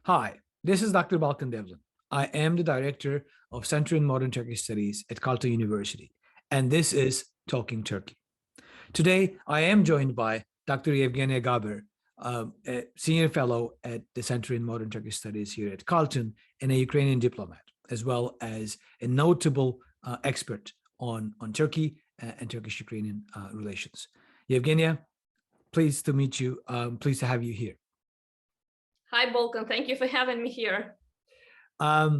Hi, this is Dr. Balkan Devlin. I am the Director of Center in Modern Turkish Studies at Caltech University, and this is Talking Turkey. Today, I am joined by Dr. Yevgeniya Gaber, a Senior Fellow at the Center in Modern Turkish Studies here at Caltech and a Ukrainian diplomat, as well as a notable expert on Turkey and Turkish-Ukrainian relations. Yevgeniya, pleased to meet you. Pleased to have you here. Hi, Balkan. Thank you for having me here. I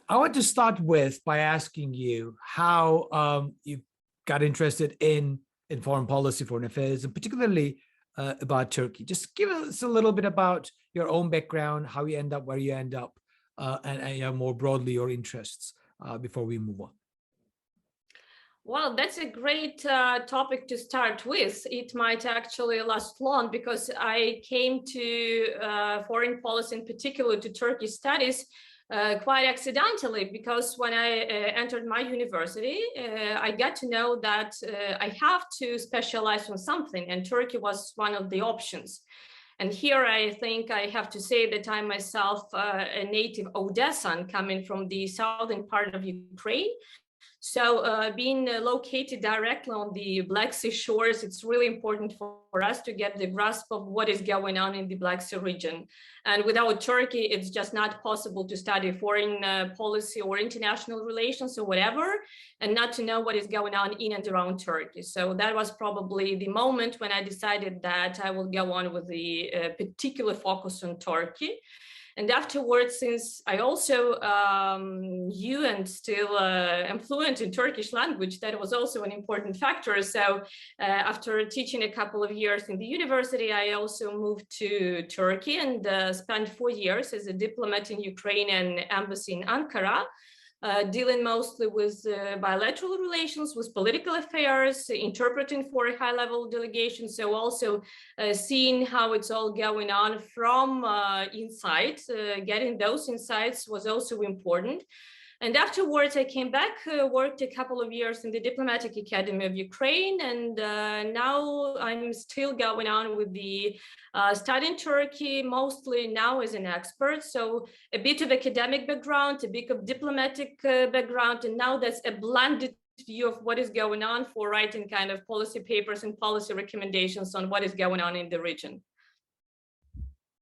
want to start by asking you how you got interested in foreign policy, foreign affairs, and particularly about Turkey. Just give us a little bit about your own background, how you end up where you end up, and more broadly your interests before we move on. Well, that's a great topic to start with. It might actually last long because I came to foreign policy, in particular to Turkish studies, quite accidentally, because when I entered my university, I got to know that I have to specialize on something, and Turkey was one of the options. And here I think I have to say that I myself a native Odessan coming from the southern part of Ukraine. So being located directly on the Black Sea shores, it's really important for us to get the grasp of what is going on in the Black Sea region. And without Turkey, it's just not possible to study foreign policy or international relations or whatever, and not to know what is going on in and around Turkey. So that was probably the moment when I decided that I will go on with the particular focus on Turkey. And afterwards, since I also knew and still am fluent in Turkish language, that was also an important factor. So after teaching a couple of years in the university, I also moved to Turkey and spent 4 years as a diplomat in Ukrainian embassy in Ankara, dealing mostly with bilateral relations, with political affairs, interpreting for a high-level delegation. So also seeing how it's all going on from inside, getting those insights was also important. And afterwards, I came back, worked a couple of years in the Diplomatic Academy of Ukraine, and now I'm still going on with the studying Turkey, mostly now as an expert. So a bit of academic background, a bit of diplomatic background, and now that's a blended view of what is going on for writing kind of policy papers and policy recommendations on what is going on in the region.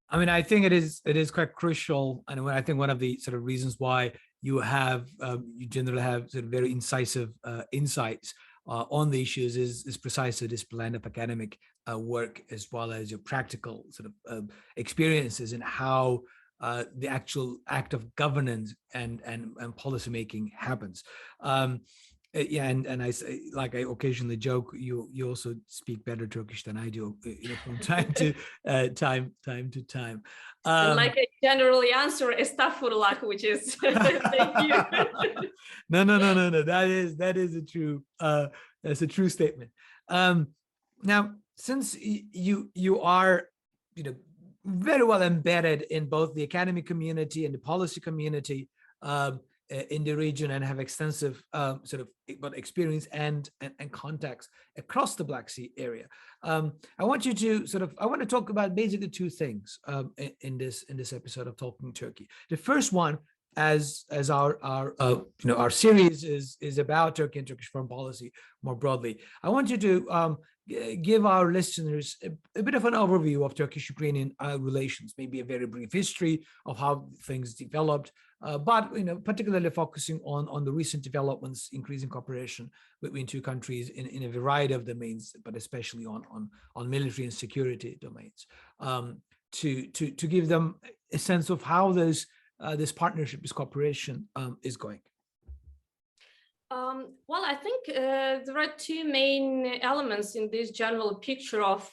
I mean, I think it is quite crucial, and I think one of the sort of reasons why you generally have sort of very incisive insights on the issues is precisely this blend of academic work as well as your practical sort of experiences and how the actual act of governance and policymaking happens. Yeah, and I say, like I occasionally joke, you also speak better Turkish than I do, from time to time. And like I generally answer, estağfurullah, which is thank you. No. That is a true that's a true statement. Now, since you are very well embedded in both the academic community and the policy community in the region and have extensive sort of experience and contacts across the Black Sea area. I want to talk about basically two things in this episode of Talking Turkey. The first one, as our series is about Turkey and Turkish foreign policy more broadly. I want you to give our listeners a bit of an overview of Turkish-Ukrainian relations, maybe a very brief history of how things developed, but particularly focusing on the recent developments, increasing cooperation between two countries in a variety of domains, but especially on military and security domains, to give them a sense of how this partnership, this cooperation is going. Well, I think there are two main elements in this general picture of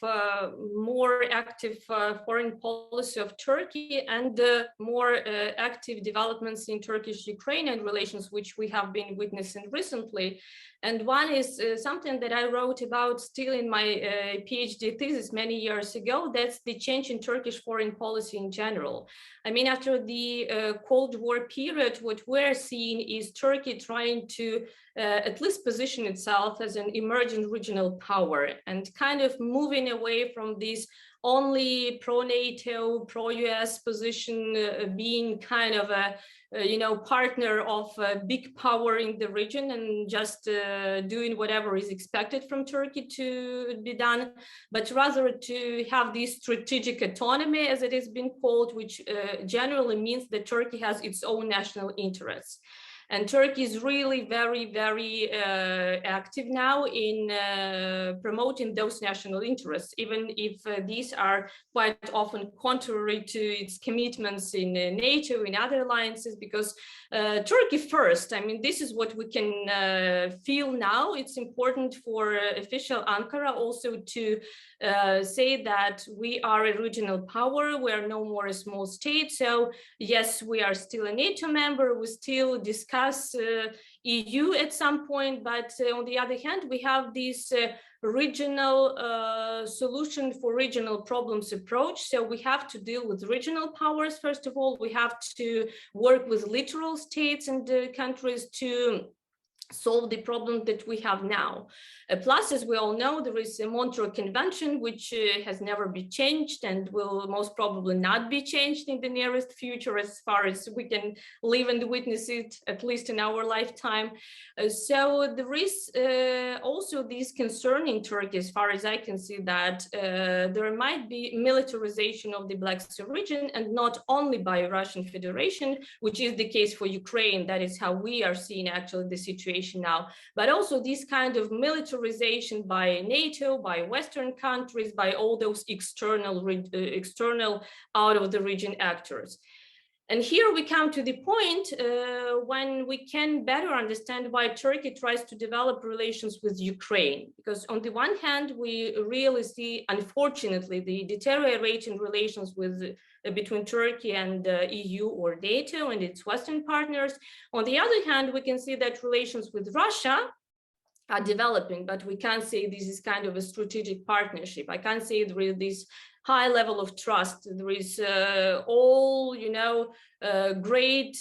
more active foreign policy of Turkey and more active developments in Turkish-Ukrainian relations, which we have been witnessing recently. And one is something that I wrote about still in my PhD thesis many years ago. That's the change in Turkish foreign policy in general. I mean, after the Cold War period, what we're seeing is Turkey trying to at least position itself as an emerging regional power and kind of moving away from this only pro-NATO, pro-US position, being kind of a partner of a big power in the region and just doing whatever is expected from Turkey to be done, but rather to have this strategic autonomy, as it has been called, which generally means that Turkey has its own national interests. And Turkey is really very, very active now in promoting those national interests, even if these are quite often contrary to its commitments in NATO, in other alliances, because Turkey first, I mean, this is what we can feel now. It's important for official Ankara also to say that we are a regional power. We are no more a small state. So yes, we are still a NATO member. We still discuss EU at some point, but on the other hand, we have this regional solution for regional problems approach. So we have to deal with regional powers. First of all, we have to work with littoral states and countries to solve the problem that we have now. Plus, as we all know, there is a Montreux Convention, which has never been changed and will most probably not be changed in the nearest future, as far as we can live and witness it, at least in our lifetime. So there is also this concern in Turkey, as far as I can see, that there might be militarization of the Black Sea region, and not only by Russian Federation, which is the case for Ukraine. That is how we are seeing actually the situation now, but also this kind of militarization by NATO, by Western countries, by all those external out of the region actors. And here we come to the point when we can better understand why Turkey tries to develop relations with Ukraine. Because on the one hand, we really see, unfortunately, the deteriorating relations between Turkey and EU or NATO and its Western partners. On the other hand, we can see that relations with Russia are developing, but we can't say this is kind of a strategic partnership. I can't say there is this high level of trust. There is all, great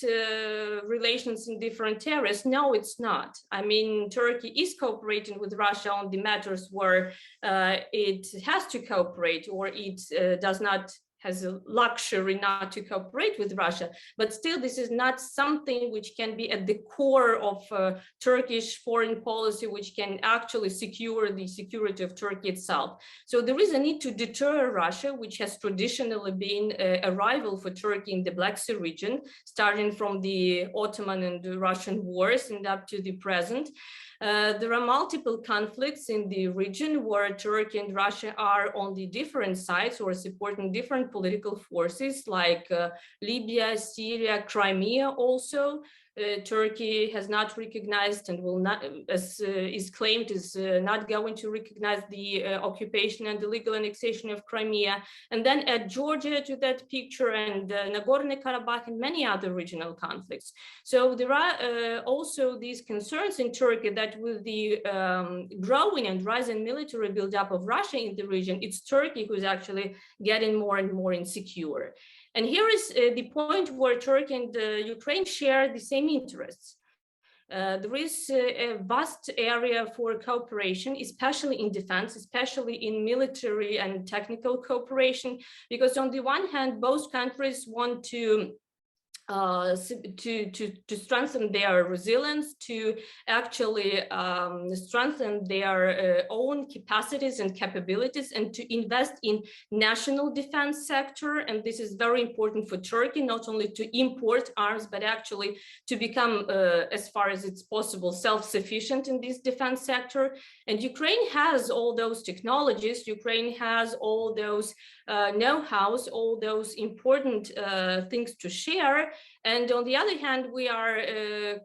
relations in different areas. No, it's not. I mean, Turkey is cooperating with Russia on the matters where it has to cooperate, or it does not has a luxury not to cooperate with Russia, but still this is not something which can be at the core of Turkish foreign policy, which can actually secure the security of Turkey itself. So there is a need to deter Russia, which has traditionally been a rival for Turkey in the Black Sea region, starting from the Ottoman and the Russian wars and up to the present. There are multiple conflicts in the region where Turkey and Russia are on the different sides or supporting different political forces, like Libya, Syria, Crimea also. Turkey has not recognized and will not, as is claimed, is not going to recognize the occupation and the legal annexation of Crimea. And then add Georgia to that picture, and Nagorno-Karabakh and many other regional conflicts. So there are also these concerns in Turkey that with the growing and rising military buildup of Russia in the region, it's Turkey who's actually getting more and more insecure. And here is the point where Turkey and Ukraine share the same interests. There is a vast area for cooperation, especially in defense, especially in military and technical cooperation, because on the one hand, both countries want to strengthen their resilience, to actually strengthen their own capacities and capabilities, and to invest in national defense sector. And this is very important for Turkey, not only to import arms, but actually to become, as far as it's possible, self-sufficient in this defense sector. And Ukraine has all those technologies. Ukraine has all those know-hows, all those important things to share. And on the other hand, we are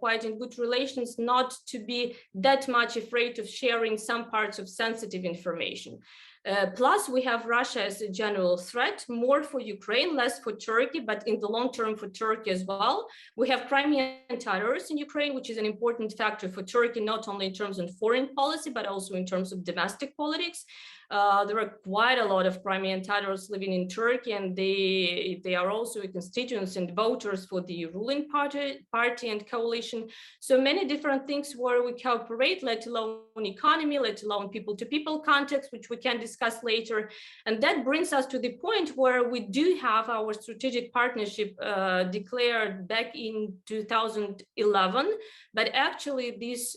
quite in good relations, not to be that much afraid of sharing some parts of sensitive information. Plus, we have Russia as a general threat, more for Ukraine, less for Turkey, but in the long term for Turkey as well. We have Crimean Tatars in Ukraine, which is an important factor for Turkey, not only in terms of foreign policy, but also in terms of domestic politics. there are quite a lot of Crimean Tatars living in Turkey, and they are also constituents and voters for the ruling party and coalition. So many different things where we cooperate, let alone economy, let alone people-to-people context, which we can discuss later. And that brings us to the point where we do have our strategic partnership declared back in 2011, but actually this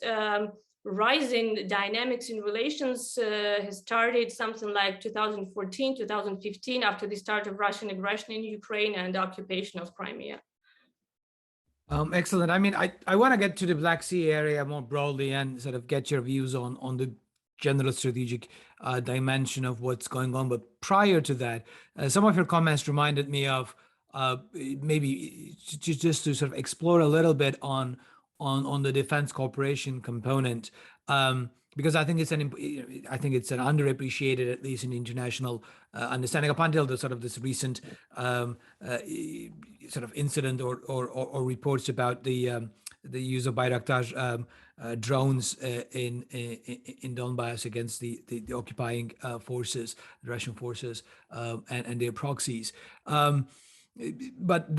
rising dynamics in relations has started something like 2014, 2015, after the start of Russian aggression in Ukraine and occupation of Crimea. Excellent. I mean, I want to get to the Black Sea area more broadly and sort of get your views on the general strategic dimension of what's going on. But prior to that, some of your comments reminded me of maybe just to sort of explore a little bit on the defense cooperation component. Because I think it's an underappreciated, at least in international understanding, up until the sort of this recent sort of incident or reports about the use of Bayraktar drones in Donbass against the occupying forces, the Russian forces, and their proxies. But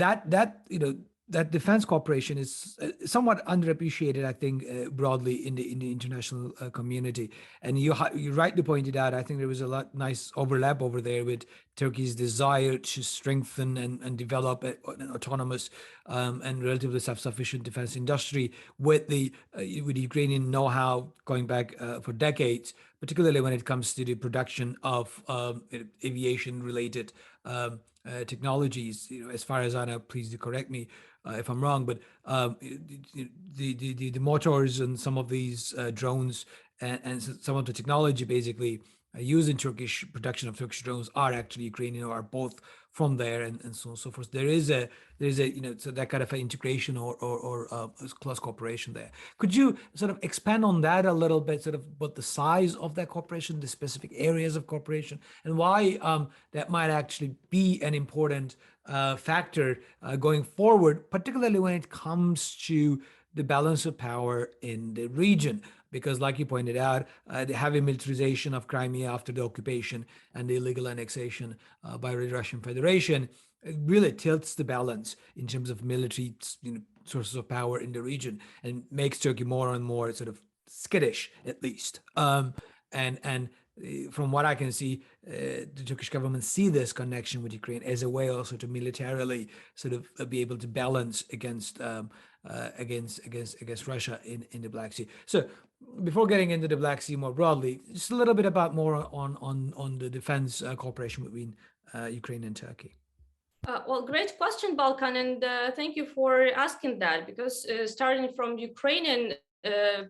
that defense cooperation is somewhat underappreciated, I think, broadly in the international community. And you rightly pointed out, I think there was a lot nice overlap over there with Turkey's desire to strengthen and develop an autonomous and relatively self-sufficient defense industry with the Ukrainian know-how going back for decades, particularly when it comes to the production of aviation-related technologies. As far as I know, please do correct me if I'm wrong, but the motors and some of these drones and some of the technology basically used in Turkish production of Turkish drones are actually Ukrainian, or are both from there, and so on and so forth. There is a so that kind of an integration or close cooperation there. Could you sort of expand on that a little bit, sort of what the size of that cooperation, the specific areas of cooperation, and why that might actually be an important factor going forward, particularly when it comes to the balance of power in the region? Because like you pointed out, the heavy militarization of Crimea after the occupation and the illegal annexation by the Russian Federation, it really tilts the balance in terms of military sources of power in the region, and makes Turkey more and more sort of skittish, at least. And from what I can see, the Turkish government see this connection with Ukraine as a way also to militarily sort of be able to balance against Russia in the Black Sea. So before getting into the Black Sea more broadly, just a little bit about more on the defense cooperation between Ukraine and Turkey. Well, great question, Balkan, and thank you for asking that, because starting from Ukrainian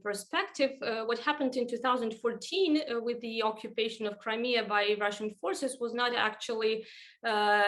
perspective, what happened in 2014 with the occupation of Crimea by Russian forces was not actually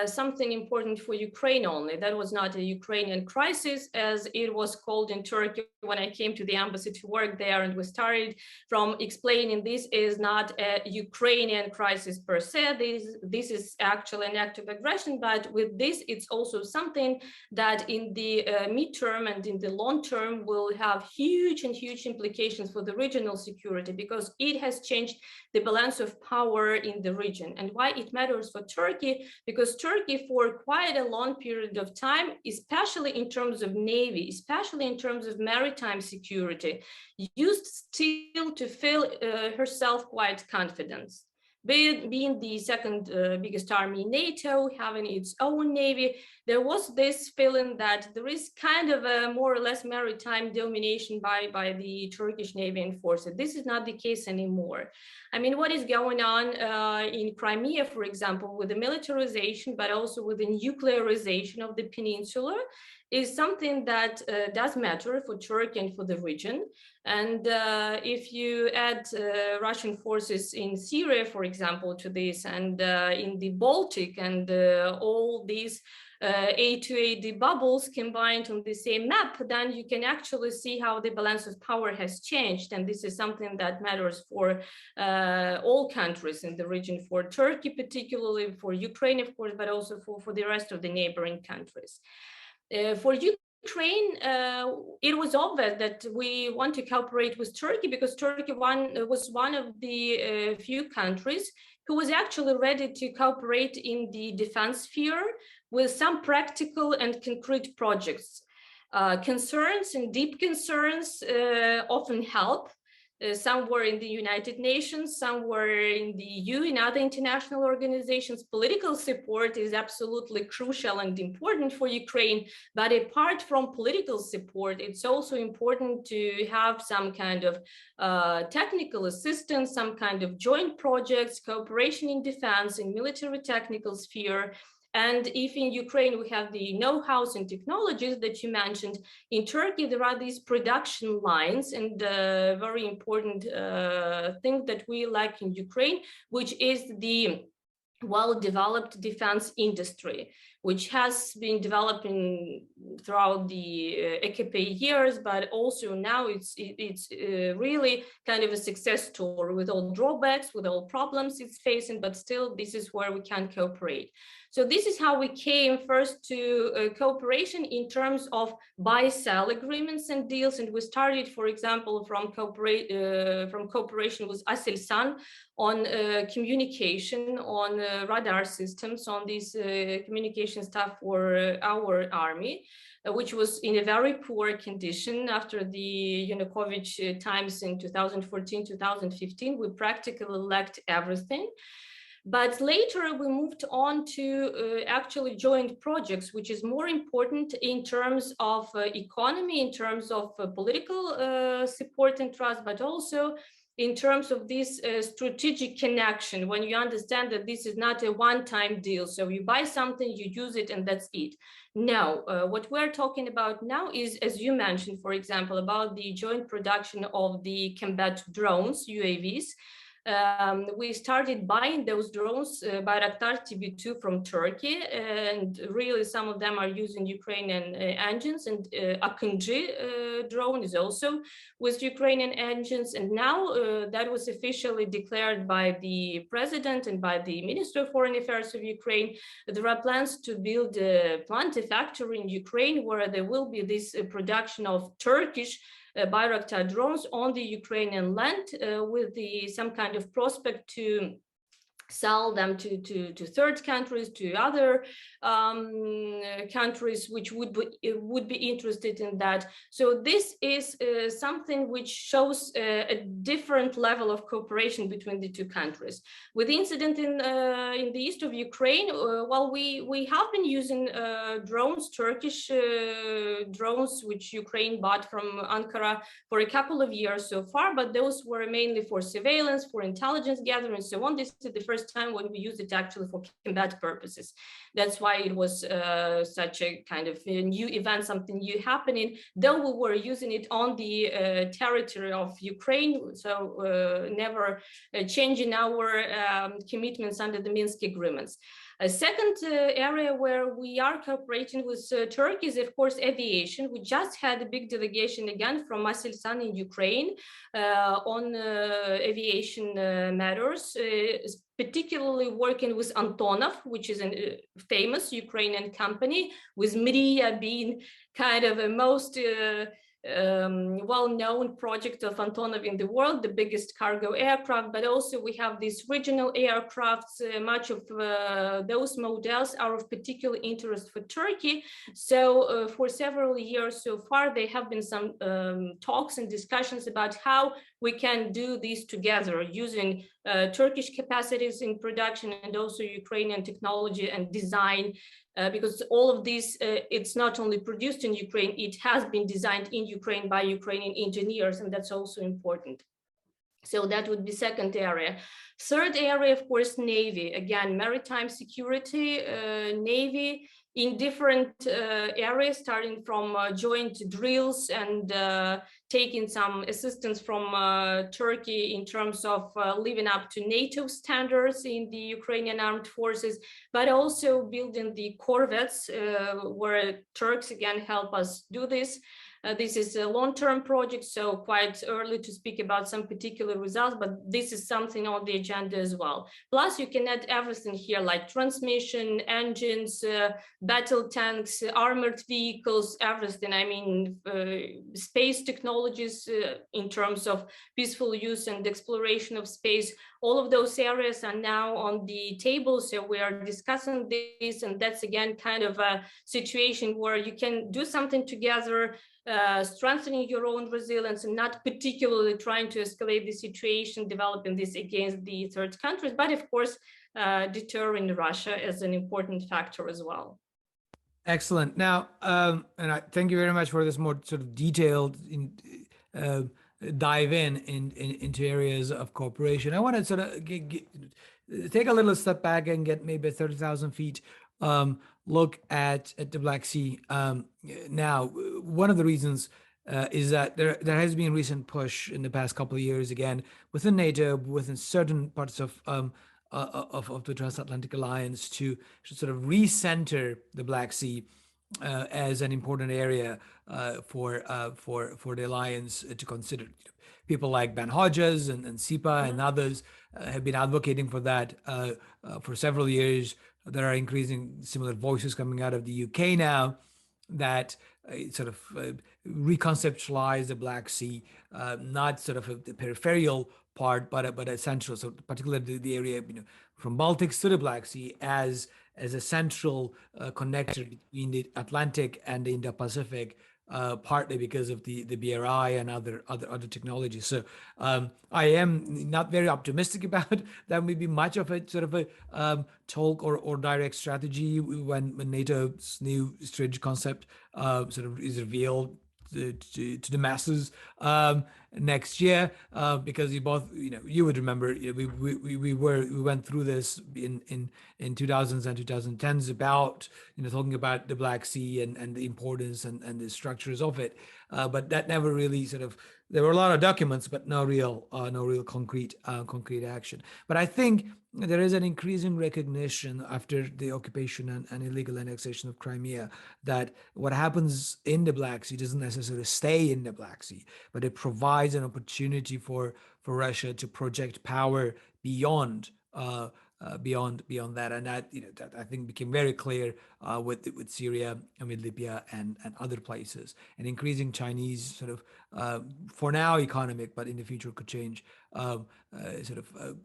something important for Ukraine only. That was not a Ukrainian crisis, as it was called in Turkey when I came to the embassy to work there, and we started from explaining this is not a Ukrainian crisis per se. This is actually an act of aggression, but with this, it's also something that in the midterm and in the long term will have huge implications for the regional security, because it has changed the balance of power in the region. And why it matters for Turkey? Because Turkey, for quite a long period of time, especially in terms of navy, especially in terms of maritime security, used still to feel herself quite confident. Being the second biggest army in NATO, having its own navy, there was this feeling that there is kind of a more or less maritime domination by the Turkish navy and forces. This is not the case anymore. I mean, what is going on in Crimea, for example, with the militarization, but also with the nuclearization of the peninsula, is something that does matter for Turkey and for the region. And if you add Russian forces in Syria, for example, to this, and in the Baltic, and all these A2AD bubbles combined on the same map, then you can actually see how the balance of power has changed. And this is something that matters for all countries in the region, for Turkey particularly, for Ukraine, of course, but also for the rest of the neighboring countries. For Ukraine, it was obvious that we want to cooperate with Turkey because Turkey was one of the few countries who was actually ready to cooperate in the defense sphere with some practical and concrete projects. Concerns and deep concerns often help. Some were in the United Nations, some were in the EU, in other international organizations. Political support is absolutely crucial and important for Ukraine. But apart from political support, it's also important to have some kind of technical assistance, some kind of joint projects, cooperation in defense, in military technical sphere. And if in Ukraine we have the know-how and technologies that you mentioned, in Turkey there are these production lines, and very important thing that we lack in Ukraine, which is the well-developed defense industry, which has been developing throughout the AKP years, but also now it's really kind of a success story with all drawbacks, with all problems it's facing, but still this is where we can cooperate. So this is how we came first to cooperation in terms of buy-sell agreements and deals, and we started, for example, from cooperation with Aselsan on communication, on radar systems, on these communication stuff for our army, which was in a very poor condition after the Yanukovych times in 2014, 2015. We practically lacked everything. But later we moved on to actually joint projects, which is more important in terms of economy, in terms of political support and trust, but also in terms of this strategic connection, when you understand that this is not a one-time deal. So you buy something, you use it, and that's it. No, what we're talking about now is, as you mentioned, for example, about the joint production of the combat drones, UAVs. We started buying those drones, Bayraktar TB2 from Turkey, and really some of them are using Ukrainian engines, and Akıncı drone is also with Ukrainian engines. And now that was officially declared by the president and by the Minister of Foreign Affairs of Ukraine. There are plans to build a plant, a factory in Ukraine where there will be this production of Turkish Bayraktar drones on the Ukrainian land with some kind of prospect to sell them to third countries, to other countries which would be interested in that. So this is something which shows a different level of cooperation between the two countries. With the incident in the east of Ukraine, well, we have been using drones, Turkish drones, which Ukraine bought from Ankara for a couple of years so far, but those were mainly for surveillance, for intelligence gathering, and so on. This is the first time when we use it actually for combat purposes. That's why it was such a kind of a new event, something new happening, though we were using it on the territory of Ukraine, so never changing our commitments under the Minsk agreements. A second area where we are cooperating with Turkey is, of course, aviation. We just had a big delegation again from Aselsan in Ukraine on aviation matters, particularly working with Antonov, which is a famous Ukrainian company, with Mriya being kind of a most well-known project of Antonov in the world, the biggest cargo aircraft, but also we have these regional aircrafts. Much of those models are of particular interest for Turkey. So for several years so far, there have been some talks and discussions about how we can do this together using Turkish capacities in production and also Ukrainian technology and design. Because all of this, it's not only produced in Ukraine, it has been designed in Ukraine by Ukrainian engineers, and that's also important. So that would be second area. Third area, of course, Navy. Again, maritime security, Navy in different areas, starting from joint drills and taking some assistance from Turkey in terms of living up to NATO standards in the Ukrainian armed forces, but also building the corvettes where Turks again help us do this. This is a long-term project, so quite early to speak about some particular results, but this is something on the agenda as well. Plus, you can add everything here, like transmission, engines, battle tanks, armored vehicles, everything. I mean, space technologies in terms of peaceful use and exploration of space. All of those areas are now on the table, so we are discussing this, and that's again kind of a situation where you can do something together, strengthening your own resilience and not particularly trying to escalate the situation, developing this against the third countries, but of course, deterring Russia as an important factor as well. Excellent. Now, and I thank you very much for this more sort of detailed uh, dive into areas of cooperation. I want to sort of take a little step back and get maybe 30,000 feet look at the Black Sea. Now, one of the reasons is that there has been recent push in the past couple of years, again, within NATO, within certain parts of the transatlantic alliance, to sort of recenter the Black Sea as an important area for the alliance to consider. People like Ben Hodges and SIPA and others have been advocating for that for several years. There are increasing similar voices coming out of the UK now that sort of reconceptualize the Black Sea, not sort of the peripheral part, but a central. So particularly the area, from Baltics to the Black Sea as a central connector between the Atlantic and the Indo-Pacific, partly because of the BRI and other technologies. So I am not very optimistic about that. Maybe much of it sort of a talk or direct strategy when NATO's new strategic concept sort of is revealed to the masses next year, because you would remember, we went through this in 2000s and 2010s about talking about the Black Sea and the importance and the structures of it, but that never really sort of, there were a lot of documents but no real concrete action. But I think there is an increasing recognition after the occupation and illegal annexation of Crimea that what happens in the Black Sea doesn't necessarily stay in the Black Sea, but it provides an opportunity for Russia to project power beyond that, and that that I think became very clear with Syria and with Libya and other places. And increasing Chinese sort of for now economic, but in the future could change, sort of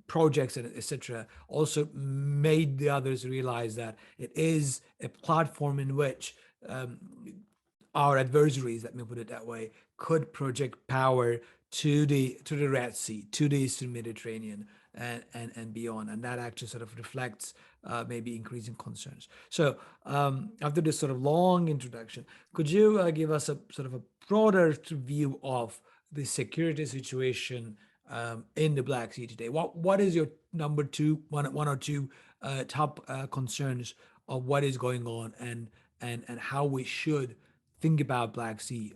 projects and etc. also made the others realize that it is a platform in which our adversaries, let me put it that way, could project power to the Red Sea, to the Eastern Mediterranean, and beyond, and that actually sort of reflects maybe increasing concerns. So after this sort of long introduction, could you give us a sort of a broader view of the security situation in the Black Sea today? What is your number one or two top concerns of what is going on, and how we should think about Black Sea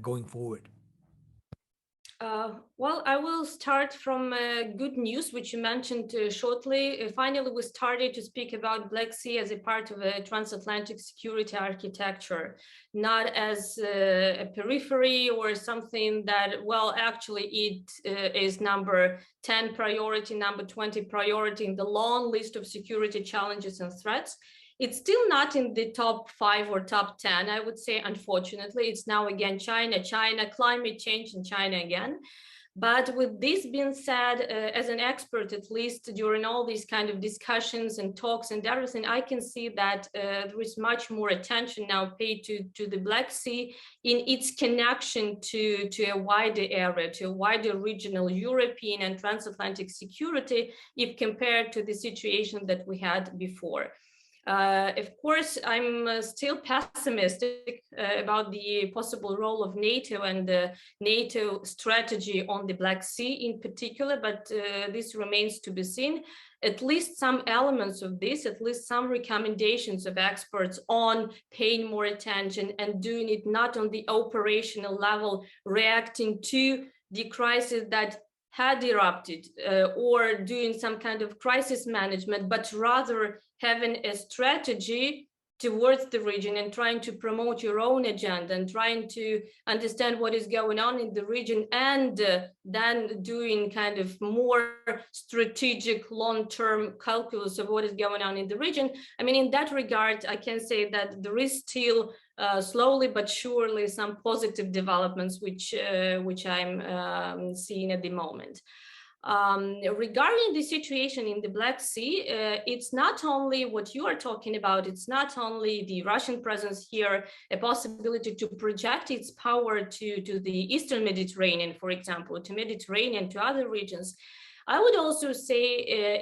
going forward? Well, I will start from good news, which you mentioned shortly. Finally, we started to speak about Black Sea as a part of a transatlantic security architecture, not as a periphery or something that, well, actually it is number 10 priority, number 20 priority in the long list of security challenges and threats. It's still not in the top 5 or top 10, I would say, unfortunately. It's now again China, climate change, and China again. But with this being said, as an expert, at least during all these kind of discussions and talks and everything, I can see that there is much more attention now paid to the Black Sea in its connection to a wider area, to a wider regional European and transatlantic security, if compared to the situation that we had before. Of course, I'm still pessimistic about the possible role of NATO and the NATO strategy on the Black Sea in particular, but this remains to be seen. At least some elements of this, at least some recommendations of experts on paying more attention and doing it not on the operational level, reacting to the crisis that had erupted, or doing some kind of crisis management, but rather having a strategy towards the region and trying to promote your own agenda and trying to understand what is going on in the region, and then doing kind of more strategic long-term calculus of what is going on in the region. I mean, in that regard, I can say that there is still slowly but surely some positive developments which I'm seeing at the moment. Regarding the situation in the Black Sea, it's not only what you are talking about, it's not only the Russian presence here, a possibility to project its power to the Eastern Mediterranean, for example, to Mediterranean, to other regions. I would also say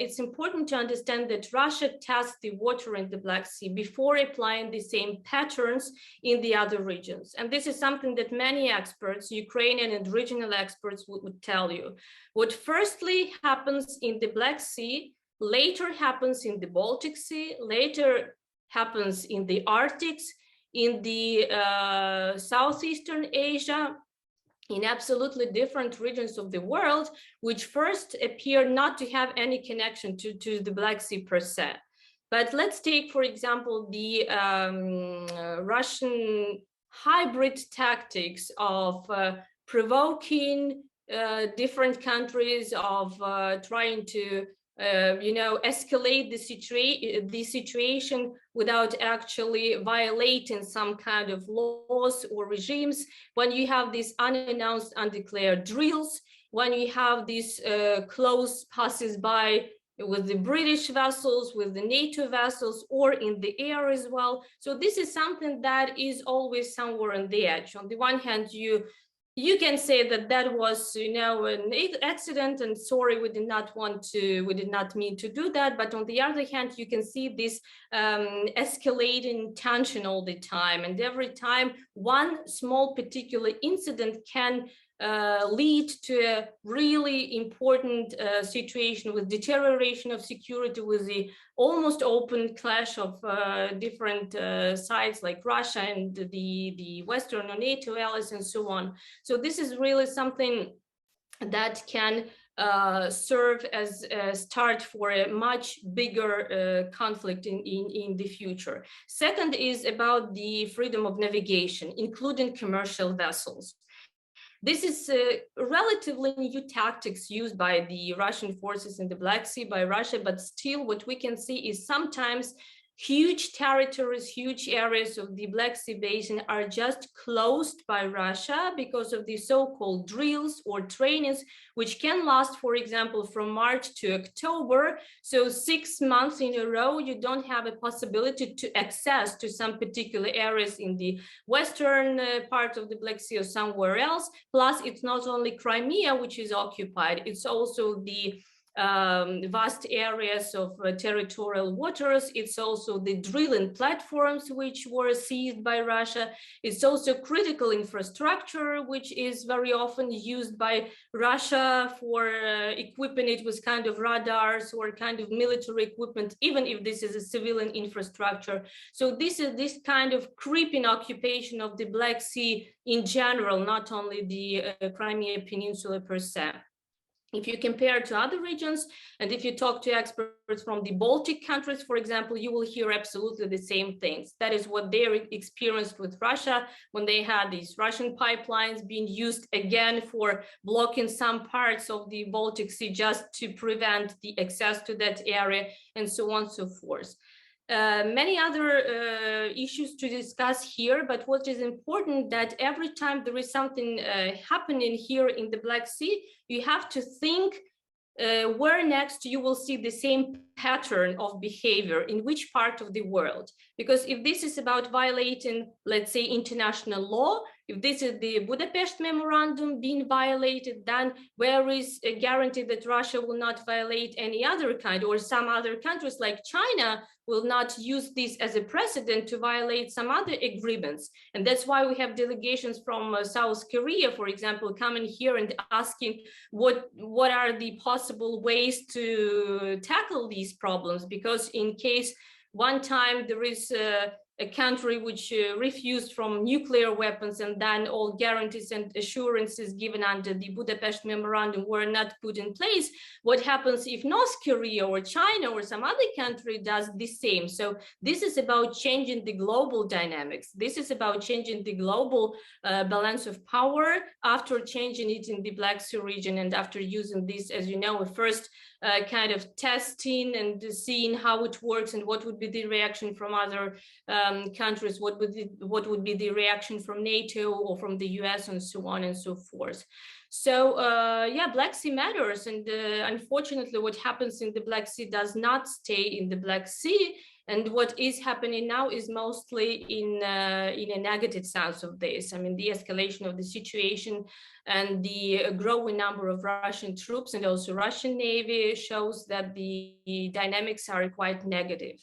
it's important to understand that Russia tests the water in the Black Sea before applying the same patterns in the other regions. And this is something that many experts, Ukrainian and regional experts, would tell you. What firstly happens in the Black Sea, later happens in the Baltic Sea, later happens in the Arctic, in the Southeastern Asia, in absolutely different regions of the world, which first appear not to have any connection to the Black Sea per se. But let's take, for example, the Russian hybrid tactics of provoking different countries, of trying to escalate the situation without actually violating some kind of laws or regimes. When you have these unannounced, undeclared drills, when you have these close passes by with the British vessels, with the NATO vessels, or in the air as well. So this is something that is always somewhere on the edge. On the one hand, you can say that was, an accident, and sorry, we did not mean to do that. But on the other hand, you can see this escalating tension all the time. And every time one small particular incident can lead to a really important situation with deterioration of security, with the almost open clash of different sides like Russia and the Western or NATO allies and so on. So this is really something that can serve as a start for a much bigger conflict in the future. Second is about the freedom of navigation, including commercial vessels. This is relatively new tactics used by the Russian forces in the Black Sea, by Russia, but still what we can see is sometimes huge territories, huge areas of the Black Sea basin are just closed by Russia because of the so-called drills or trainings, which can last, for example, from March to October. So 6 months in a row, you don't have a possibility to access to some particular areas in the western part of the Black Sea or somewhere else. Plus, it's not only Crimea, which is occupied, it's also the vast areas of territorial waters. It's also the drilling platforms which were seized by Russia. It's also critical infrastructure, which is very often used by Russia for equipping it with kind of radars or kind of military equipment, even if this is a civilian infrastructure. So this is this kind of creeping occupation of the Black Sea in general, not only the Crimea Peninsula per se. If you compare to other regions, and if you talk to experts from the Baltic countries, for example, you will hear absolutely the same things. That is what they experienced with Russia when they had these Russian pipelines being used again for blocking some parts of the Baltic Sea just to prevent the access to that area, and so on and so forth. Many other issues to discuss here, but what is important that every time there is something happening here in the Black Sea, you have to think where next you will see the same pattern of behavior, in which part of the world. Because if this is about violating, let's say, international law, if this is the Budapest Memorandum being violated, then where is a guarantee that Russia will not violate any other kind, or some other countries like China will not use this as a precedent to violate some other agreements? And that's why we have delegations from South Korea, for example, coming here and asking what are the possible ways to tackle these problems, because in case one time there is a country which refused from nuclear weapons, and then all guarantees and assurances given under the Budapest Memorandum were not put in place. What happens if North Korea or China or some other country does the same? So this is about changing the global dynamics. This is about changing the global balance of power after changing it in the Black Sea region, and after using this, as you know, a first kind of testing and seeing how it works and what would be the reaction from other countries, what would be the reaction from NATO or from the US, and so on and so forth. So yeah, Black Sea matters, and unfortunately what happens in the Black Sea does not stay in the Black Sea. And what is happening now is mostly in a negative sense of this. I mean, the escalation of the situation and the growing number of Russian troops and also Russian Navy shows that the dynamics are quite negative.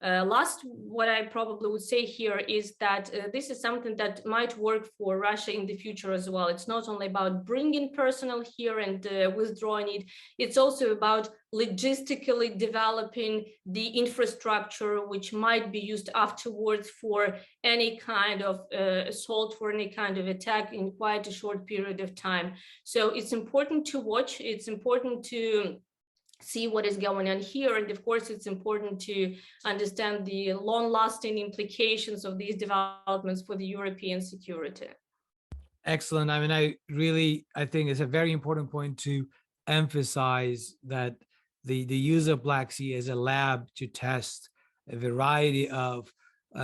Last, what I probably would say here is that this is something that might work for Russia in the future as well. It's not only about bringing personnel here and withdrawing it, it's also about logistically developing the infrastructure which might be used afterwards for any kind of assault, for any kind of attack in quite a short period of time. So it's important to watch, it's important to see what is going on here. And of course, it's important to understand the long-lasting implications of these developments for the European security. Excellent. I mean, I think it's a very important point to emphasize that the use of Black Sea as a lab to test a variety of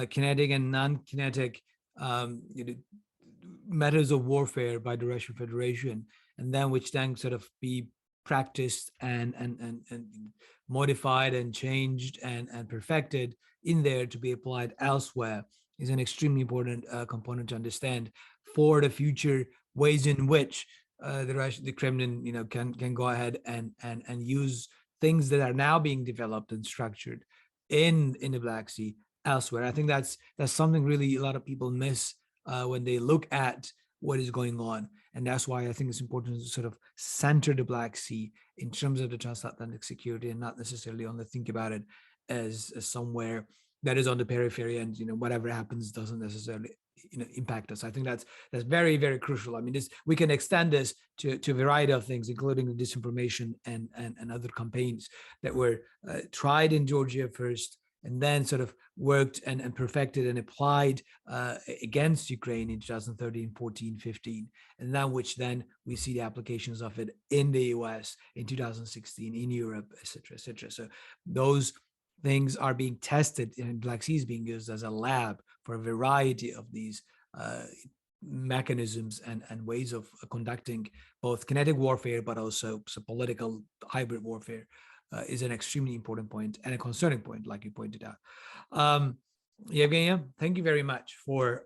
kinetic and non-kinetic methods of warfare by the Russian Federation, and then which then sort of be practiced and modified and changed and perfected in there to be applied elsewhere is an extremely important component to understand for the future ways in which the Kremlin, can go ahead and use things that are now being developed and structured in the Black Sea elsewhere. I think that's something really a lot of people miss when they look at what is going on. And that's why I think it's important to sort of center the Black Sea in terms of the transatlantic security, and not necessarily only think about it as somewhere that is on the periphery and, whatever happens doesn't necessarily, impact us. I think that's very, very crucial. I mean, we can extend this to a variety of things, including the disinformation and other campaigns that were tried in Georgia first, and then sort of worked and perfected and applied against Ukraine in 2013, 14, 15, and now which then we see the applications of it in the US in 2016, in Europe, et cetera, et cetera. So those things are being tested, and Black Sea is being used as a lab for a variety of these mechanisms and ways of conducting both kinetic warfare, but also political hybrid warfare. Is an extremely important point and a concerning point, like you pointed out. Yevgeniya, thank you very much for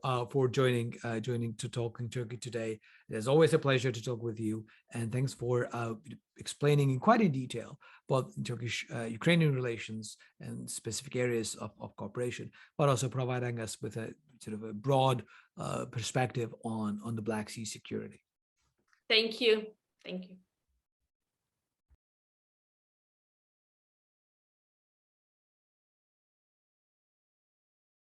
joining to Talking Turkey today. It is always a pleasure to talk with you, and thanks for explaining in quite in detail both Turkish-Ukrainian relations and specific areas of cooperation, but also providing us with a sort of a broad perspective on the Black Sea security. Thank you. Thank you.